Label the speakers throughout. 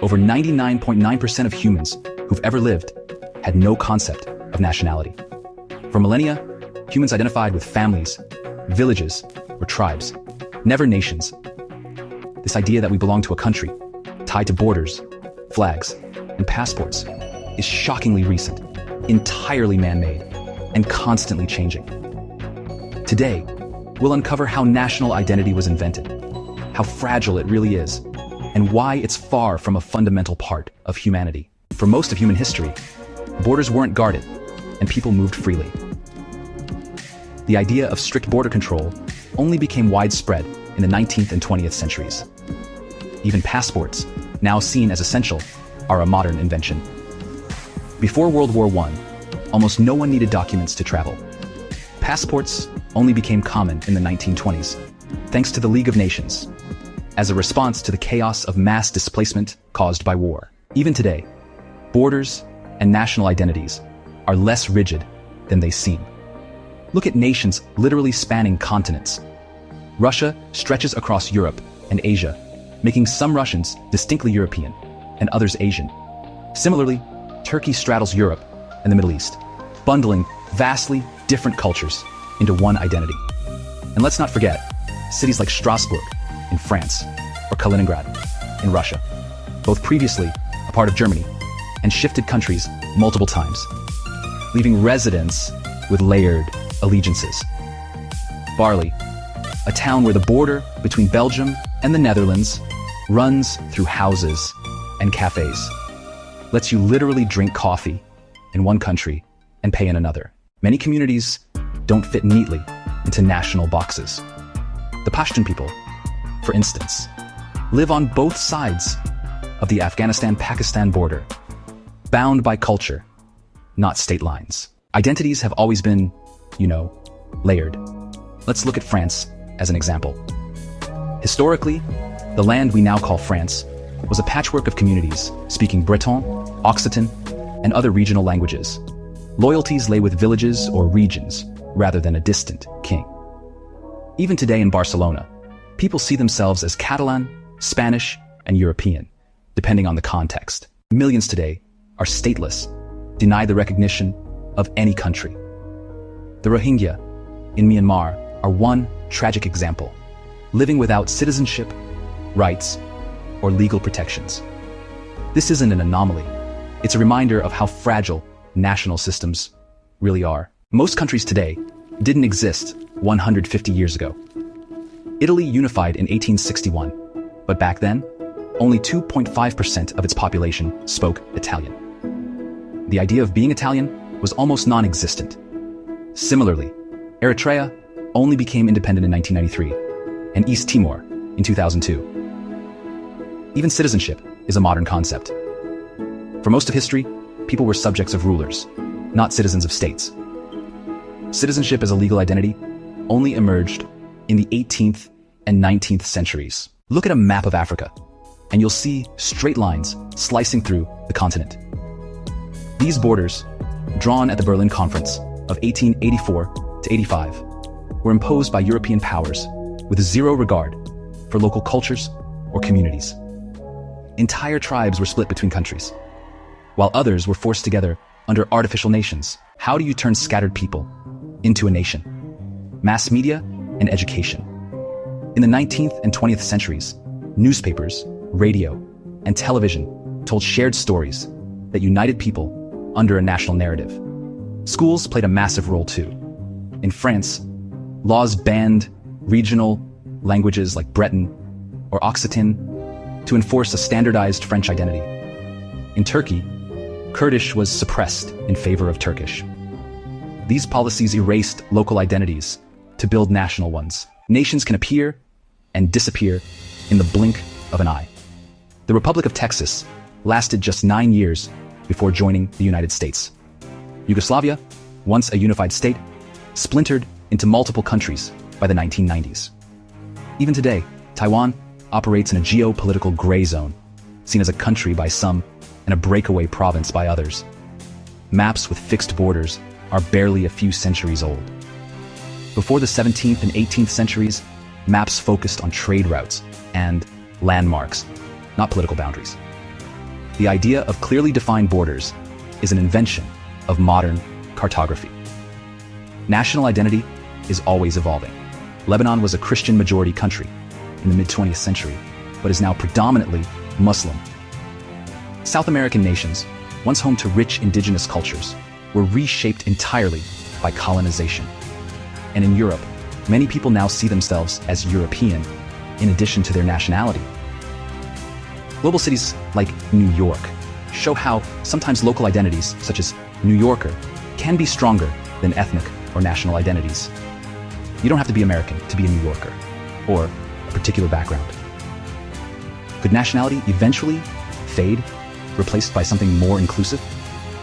Speaker 1: Over 99.9% of humans who've ever lived had no concept of nationality. For millennia, humans identified with families, villages, or tribes, never nations. This idea that we belong to a country, tied to borders, flags, and passports, is shockingly recent, entirely man-made, and constantly changing. Today, we'll uncover how national identity was invented, how fragile it really is, and why it's far from a fundamental part of humanity. For most of human history, borders weren't guarded, and people moved freely. The idea of strict border control only became widespread in the 19th and 20th centuries. Even passports, now seen as essential, are a modern invention. Before World War I, almost no one needed documents to travel. Passports only became common in the 1920s, thanks to the League of Nations, as a response to the chaos of mass displacement caused by war. Even today, borders and national identities are less rigid than they seem. Look at nations literally spanning continents. Russia stretches across Europe and Asia, making some Russians distinctly European and others Asian. Similarly, Turkey straddles Europe and the Middle East, bundling vastly different cultures into one identity. And let's not forget cities like Strasbourg in France or Kaliningrad in Russia, both previously a part of Germany and shifted countries multiple times, leaving residents with layered allegiances. Barley, a town where the border between Belgium and the Netherlands runs through houses and cafes, lets you literally drink coffee in one country and pay in another. Many communities don't fit neatly into national boxes. The Pashtun people, for instance, live on both sides of the Afghanistan-Pakistan border, bound by culture, not state lines. Identities have always been, layered. Let's look at France as an example. Historically, the land we now call France was a patchwork of communities speaking Breton, Occitan, and other regional languages. Loyalties lay with villages or regions rather than a distant king. Even today in Barcelona, people see themselves as Catalan, Spanish, and European, depending on the context. Millions today are stateless, denied the recognition of any country. The Rohingya in Myanmar are one tragic example, living without citizenship, rights, or legal protections. This isn't an anomaly. It's a reminder of how fragile national systems really are. Most countries today didn't exist 150 years ago. Italy unified in 1861, but back then, only 2.5% of its population spoke Italian. The idea of being Italian was almost non-existent. Similarly, Eritrea only became independent in 1993, and East Timor in 2002. Even citizenship is a modern concept. For most of history, people were subjects of rulers, not citizens of states. Citizenship as a legal identity only emerged in the 18th and 19th centuries. Look at a map of Africa, and you'll see straight lines slicing through the continent. These borders, drawn at the Berlin Conference of 1884 to 85, were imposed by European powers with zero regard for local cultures or communities. Entire tribes were split between countries, while others were forced together under artificial nations. How do you turn scattered people into a nation? Mass media and education. In the 19th and 20th centuries, newspapers, radio, and television told shared stories that united people under a national narrative. Schools played a massive role too. In France, laws banned regional languages like Breton or Occitan to enforce a standardized French identity. In Turkey, Kurdish was suppressed in favor of Turkish. These policies erased local identities to build national ones. Nations can appear and disappear in the blink of an eye. The Republic of Texas lasted just 9 years before joining the United States. Yugoslavia, once a unified state, splintered into multiple countries by the 1990s. Even today, Taiwan operates in a geopolitical gray zone, seen as a country by some and a breakaway province by others. Maps with fixed borders are barely a few centuries old. Before the 17th and 18th centuries, maps focused on trade routes and landmarks, not political boundaries. The idea of clearly defined borders is an invention of modern cartography. National identity is always evolving. Lebanon was a Christian-majority country in the mid-20th century, but is now predominantly Muslim. South American nations, once home to rich indigenous cultures, were reshaped entirely by colonization. And in Europe, many people now see themselves as European in addition to their nationality. Global cities like New York show how sometimes local identities, such as New Yorker, can be stronger than ethnic or national identities. You don't have to be American to be a New Yorker, or a particular background. Could nationality eventually fade, replaced by something more inclusive?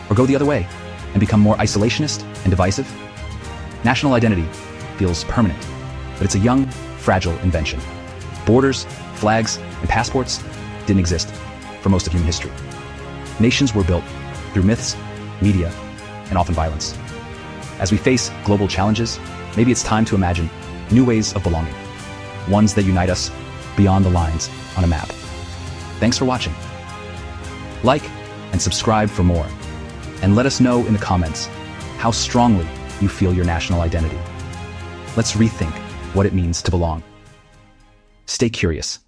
Speaker 1: Or go the other way and become more isolationist and divisive? National identity feels permanent, but it's a young, fragile invention. Borders, flags, and passports didn't exist for most of human history. Nations were built through myths, media, and often violence. As we face global challenges, maybe it's time to imagine new ways of belonging, ones that unite us beyond the lines on a map. Thanks for watching. Like and subscribe for more, and let us know in the comments how strongly you feel your national identity. Let's rethink what it means to belong. Stay curious.